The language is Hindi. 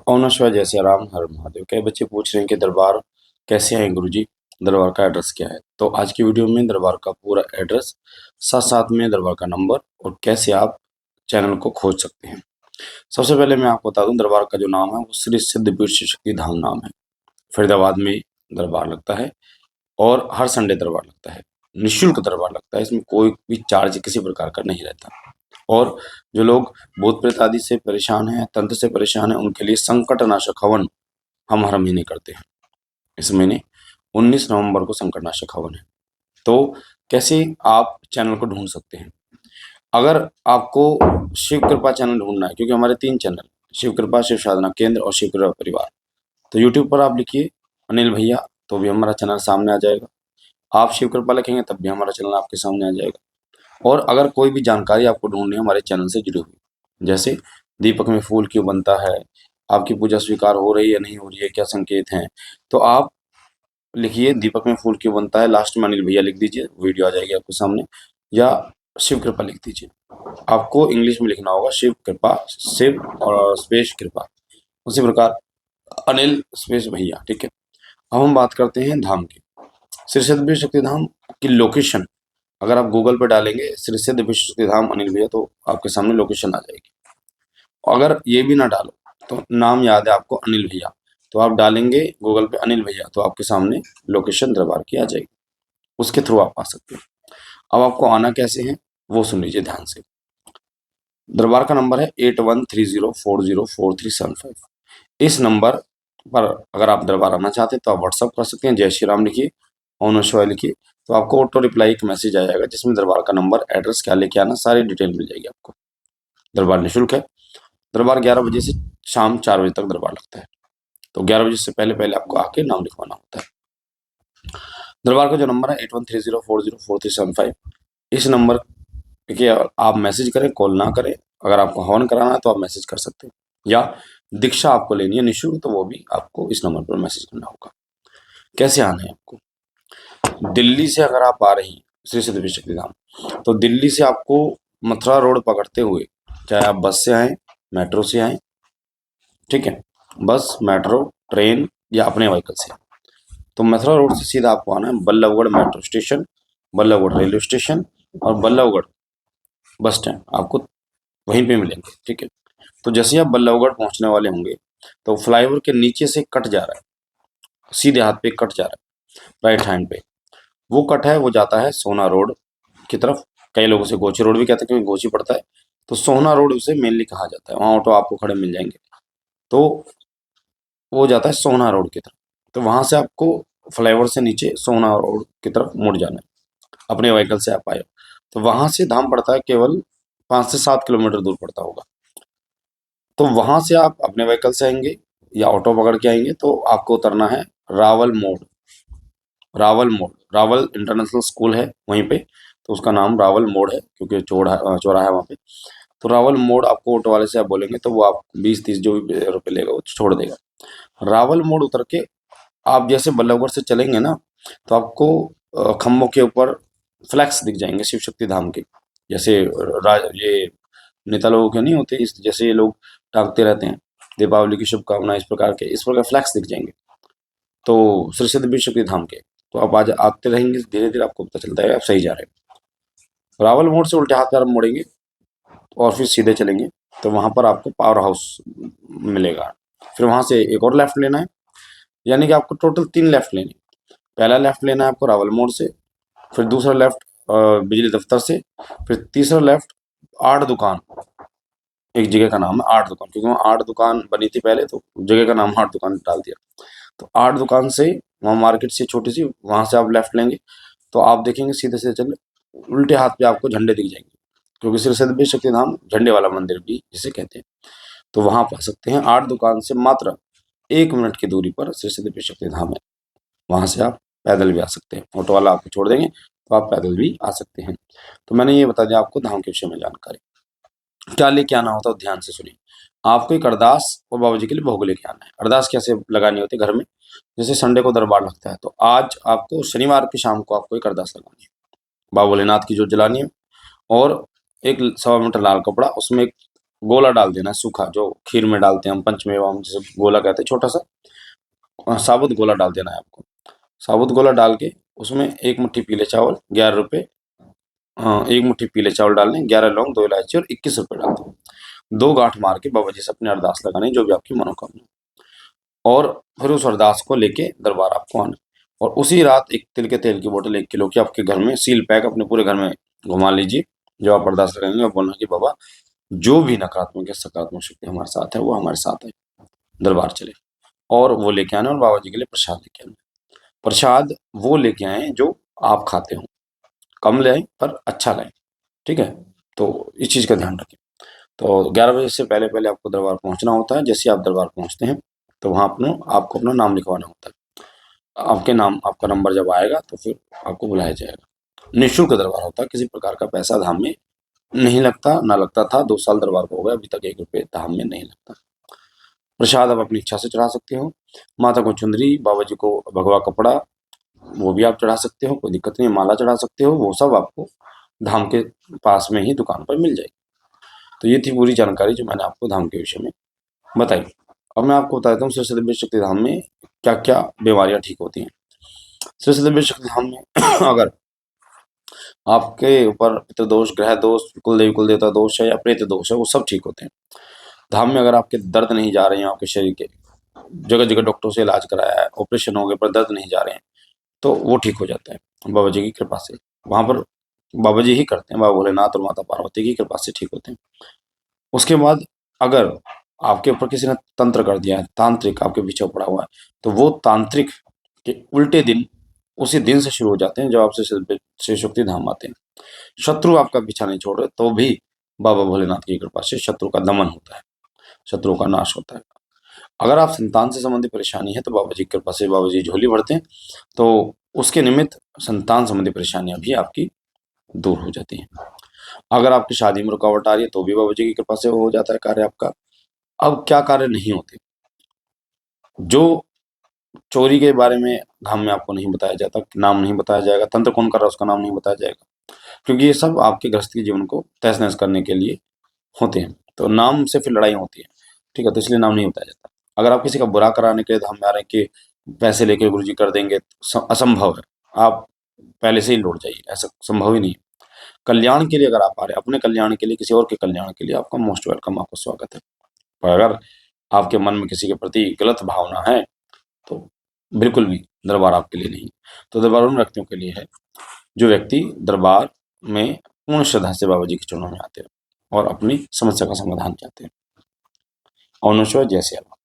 ओम नमः शिवाय, जय सिया राम, हर महादेव। कई बच्चे पूछ रहे हैं कि दरबार कैसे आए गुरुजी, दरबार का एड्रेस क्या है। तो आज की वीडियो में दरबार का पूरा एड्रेस, साथ साथ में दरबार का नंबर और कैसे आप चैनल को खोज सकते हैं। सबसे पहले मैं आपको बता दूं, दरबार का जो नाम है वो श्री सिद्ध पीठ शिव शक्ति धाम नाम है। फरीदाबाद में दरबार लगता है और हर संडे दरबार लगता है। निःशुल्क दरबार लगता है, इसमें कोई भी चार्ज किसी प्रकार का नहीं रहता। और जो लोग भूत प्रेत आदि से परेशान हैं, तंत्र से परेशान हैं, उनके लिए संकट नाशक हवन हम हर महीने करते हैं। इस महीने 19 नवंबर को संकटनाशक हवन है। तो कैसे आप चैनल को ढूंढ सकते हैं? अगर आपको शिव कृपा चैनल ढूंढना है, क्योंकि हमारे 3 चैनल, शिव कृपा, शिव साधना केंद्र और शिव कृपा परिवार। तो यूट्यूब पर आप लिखिए अनिल भैया, तो भी हमारा चैनल सामने आ जाएगा। आप शिव कृपा लिखेंगे तब भी हमारा चैनल आपके सामने आ जाएगा। और अगर कोई भी जानकारी आपको ढूंढनी है हमारे चैनल से जुड़ी हुई, जैसे दीपक में फूल क्यों बनता है, आपकी पूजा स्वीकार हो रही है नहीं हो रही है, क्या संकेत हैं, तो आप लिखिए दीपक में फूल क्यों बनता है, लास्ट में अनिल भैया लिख दीजिए, वीडियो आ जाएगी आपके सामने। या शिव कृपा लिख दीजिए। आपको इंग्लिश में लिखना होगा शिव कृपा, शिव और स्पेस कृपा, उसी प्रकार अनिल स्पेस भैया। ठीक है, अब हम बात करते हैं धाम की। श्री सिद्ध विश्व शक्ति धाम की लोकेशन, अगर आप गूगल पे डालेंगे श्री सिद्ध विश्व शक्ति धाम अनिल भैया, तो आपके सामने लोकेशन आ जाएगी। अगर ये भी ना डालो तो नाम याद है आपको अनिल भैया, तो आप डालेंगे गूगल पे अनिल भैया, तो आपके सामने लोकेशन दरबार की आ जाएगी। उसके थ्रू आप आ सकते हैं। अब आपको आना कैसे है वो सुन लीजिए ध्यान से। दरबार का नंबर है 8130404375। इस नंबर पर अगर आप दरबार आना चाहते हैं तो आप व्हाट्सअप कर सकते हैं, जय श्री राम लिखिए, ओम नमः शिवाय लिखिए, तो आपको ऑटो रिप्लाई एक मैसेज आ जाएगा जिसमें दरबार का नंबर, एड्रेस, क्या लेके आना, सारी डिटेल मिल जाएगी आपको। दरबार निःशुल्क है। दरबार 11 बजे से शाम 4 बजे तक दरबार लगता है। तो 11 बजे से पहले पहले आपको आके नाम लिखवाना होता है। दरबार का जो नंबर है 8130404375, इस नंबर के आप मैसेज करें, कॉल ना करें। अगर आपको हवन कराना है तो आप मैसेज कर सकते हैं, या दीक्षा आपको लेनी है निःशुल्क, तो वो भी आपको इस नंबर पर मैसेज करना होगा। कैसे आना है आपको? दिल्ली से अगर आप आ रही हैं श्री सिद्धि विश्व शक्ति धाम, तो दिल्ली से आपको मथुरा रोड पकड़ते हुए, चाहे आप बस से आए, मेट्रो से आए, ठीक है, बस, मेट्रो, ट्रेन या अपने व्हीकल से, तो मथुरा रोड से सीधा आपको आना है Ballabhgarh metro station, Ballabhgarh railway station और बल्लभगढ़ बस स्टैंड आपको वहीं पे मिलेंगे। ठीक है, तो जैसे ही आप बल्लभगढ़ पहुंचने वाले होंगे तो फ्लाईओवर के नीचे से कट जा रहा है, सीधे हाथ पे कट जा रहा है, राइट हैंड पे वो कट है, वो जाता है सोना रोड की तरफ। कई लोग उसे गोची रोड भी कहते हैं क्योंकि गोची पड़ता है, तो सोना रोड उसे मेनली कहा जाता है। वहाँ ऑटो आपको खड़े मिल जाएंगे, तो वो जाता है सोना रोड की तरफ। तो वहां से आपको फ्लाईओवर से नीचे सोना रोड की तरफ मुड़ जाना है, अपने व्हीकल से आप आए। तो वहां से धाम पड़ता है केवल 5 से 7 किलोमीटर दूर पड़ता होगा। तो वहां से आप अपने व्हीकल से आएंगे या ऑटो पकड़ के आएंगे तो आपको उतरना है रावल मोड़। रावल मोड़, रावल इंटरनेशनल स्कूल है वहीं पे, तो उसका नाम रावल मोड़ है क्योंकि चौराहा है वहाँ पे। तो रावल मोड़ आपको ऑटो वाले से आप बोलेंगे तो वो आप 20-30 जो भी रुपये लेगा वो छोड़ देगा। रावल मोड़ उतर के आप जैसे बल्लभगढ़ से चलेंगे ना, तो आपको खम्भों के ऊपर फ्लैक्स दिख जाएंगे शिव शक्ति धाम के। जैसे ये नेता लोगों के नहीं होते, इस जैसे ये लोग टांगते रहते हैं दीपावली की शुभकामनाएं, इस प्रकार फ्लैक्स दिख जाएंगे, तो श्री सिद्ध विश्व शक्ति धाम के। तो आप आज आते रहेंगे, धीरे धीरे आपको पता चलता है आप सही जा रहे हैं। रावल मोड़ से उल्टे हाथ पर आप मुड़ेंगे और फिर सीधे चलेंगे तो वहां पर आपको पावर हाउस मिलेगा। फिर वहां से एक और लेफ्ट लेना है, यानी कि आपको टोटल 3 लेफ्ट लेने। पहला लेफ्ट लेना है आपको रावल मोड़ से, फिर दूसरा लेफ्ट बिजली दफ्तर से, फिर तीसरा लेफ्ट 8 दुकान, एक जगह का नाम है 8 दुकान, क्योंकि वहाँ 8 दुकान बनी थी पहले, तो जगह का नाम 8 दुकान डाल दिया। तो 8 दुकान से वहाँ मार्केट सी छोटी सी, वहाँ से आप लेफ्ट लेंगे तो आप देखेंगे सीधे सीधे चले, उल्टे हाथ पे आपको झंडे दिख जाएंगे, क्योंकि श्री सिद्धि शक्ति धाम झंडे वाला मंदिर भी जिसे कहते हैं। तो वहाँ पा सकते हैं 8 दुकान से मात्र 1 मिनट की दूरी पर श्री सिद्धि शक्ति धाम है। वहाँ से आप पैदल भी आ सकते हैं, ऑटो वाला आपको छोड़ देंगे तो आप पैदल भी आ सकते हैं। तो मैंने ये बता दिया आपको धाम के विषय में जानकारी। क्या लेके आना होता है ध्यान से सुनिए। आपको एक अरदास और बाबा जी के लिए भोग लेके आना है। अरदास कैसे लगानी होती है घर में? जैसे संडे को दरबार लगता है तो आज आपको शनिवार की शाम को आपको एक अरदास लगानी है, बाबा भोलेनाथ की जोत जलानी है, और एक 1.25 मीटर लाल कपड़ा, उसमें एक गोला डाल देना है सूखा, जो खीर में डालते हैं हम पंचमेवा में, जैसे गोला कहते हैं छोटा सा, साबुत गोला डाल देना है आपको। साबुत गोला डाल के उसमें 1 मुट्ठी पीले चावल, 11 रुपए, 1 मुट्ठी पीले चावल डालने, 11 लौंग, 2 इलायची और 21 रुपए डाल दो। 2 गांठ मार के बाबा जी से अपनी अरदास लगानी, जो भी आपकी मनोकामना, और फिर उस अरदास को लेके दरबार आपको आना। और उसी रात एक तिल के तेल की बोतल 1 किलो की आपके घर में सील पैक अपने पूरे घर में घुमा लीजिए। जो आप अरदास लगाएंगे और बोलना कि बाबा, जो भी नकारात्मक या सकारात्मक शक्ति हमारे साथ है वो हमारे साथ है, दरबार चले। और वो लेके आना, और बाबा जी के लिए प्रसाद लेके आना। प्रसाद वो लेके आए जो आप खाते हो, कम ले आए पर अच्छा लाएं, ठीक है? तो इस चीज़ का ध्यान रखें। तो 11 बजे से पहले-पहले आपको दरबार पहुँचना होता है। जैसे ही आप दरबार पहुँचते हैं, तो वहाँ आपको अपना नाम लिखवाना होता है। आपके नाम आपका नंबर जब आएगा तो फिर आपको बुलाया जाएगा। निःशुल्क दरबार होता है, किसी प्रकार का पैसा धाम में नहीं लगता, ना लगता था। 2 साल दरबार को हो गया, अभी तक 1 रुपए धाम में नहीं लगता। प्रसाद आप अपनी इच्छा से चढ़ा सकते हो। माता को चुंदरी, बाबा जी को भगवा कपड़ा, वो भी आप चढ़ा सकते हो, कोई दिक्कत नहीं है। माला चढ़ा सकते हो, वो सब आपको धाम के पास में ही दुकान पर मिल जाएगी। तो ये थी पूरी जानकारी जो मैंने आपको धाम के विषय में बताई। अब मैं आपको बता देता हूँ श्री दिव्य शक्ति धाम में क्या-क्या बीमारियाँ ठीक होती हैं। श्री दिव्य शक्ति धाम में अगर आपके ऊपर पितृदोष, ग्रह दोष, कुलदेवी कुलदेवता दोष है या प्रेत दोष है, वो सब ठीक होते हैं। धाम में अगर आपके दर्द नहीं जा रहे हैं, आपके शरीर के जगह-जगह डॉक्टरों से इलाज कराया है, ऑपरेशन हो गए पर दर्द नहीं जा रहे हैं, तो वो ठीक हो जाता है बाबा जी की कृपा से। वहाँ पर बाबा जी ही करते हैं, बाबा भोलेनाथ और माता पार्वती की कृपा से ठीक होते हैं। उसके बाद अगर आपके ऊपर किसी ने तंत्र कर दिया है, तांत्रिक आपके पीछे पड़ा हुआ है, तो वो तांत्रिक के उल्टे दिन उसी दिन से शुरू हो जाते हैं जब आप श्री शक्ति धाम आते हैं। शत्रु आपका पीछा नहीं छोड़ रहे, तो भी बाबा भोलेनाथ की कृपा से शत्रु का दमन होता है, शत्रुओं का नाश होता है। अगर आप संतान से संबंधित परेशानी है, तो बाबा जी की कृपा से बाबा जी झोली भरते हैं, तो उसके निमित्त संतान संबंधी परेशानियां भी आपकी दूर हो जाती हैं। अगर आपकी शादी में रुकावट आ रही है, तो भी बाबा जी की कृपा से हो जाता है कार्य आपका। अब क्या कार्य नहीं होते, जो चोरी के बारे में धाम में आपको नहीं बताया जाता, नाम नहीं बताया जाएगा, तंत्र कौन कर रहा है उसका नाम नहीं बताया जाएगा, क्योंकि ये सब आपके गृहस्थी जीवन को तहस-नहस करने के लिए होते हैं। तो नाम से फिर लड़ाई होती है, ठीक है? तो इसलिए नाम नहीं बताया जाता। अगर आप किसी का बुरा कराने के लिए धाम में आ रहे हैं कि पैसे लेके गुरुजी कर देंगे, असंभव है। आप पहले से ही लौट जाइए, ऐसा संभव ही नहीं है। कल्याण के लिए अगर आप आ रहे हैं, अपने कल्याण के लिए, किसी और के कल्याण के लिए, आपका मोस्ट वेलकम, आपका स्वागत है। पर अगर आपके मन में किसी के प्रति गलत भावना है, तो बिल्कुल भी दरबार आपके लिए नहीं। तो दरबार उन व्यक्तियों के लिए है जो व्यक्ति दरबार में पूर्ण श्रद्धा से बाबा जी के चरणों में आते हैं और अपनी समस्या का समाधान चाहते हैं। और नमः शिवाय, जय सिया राम।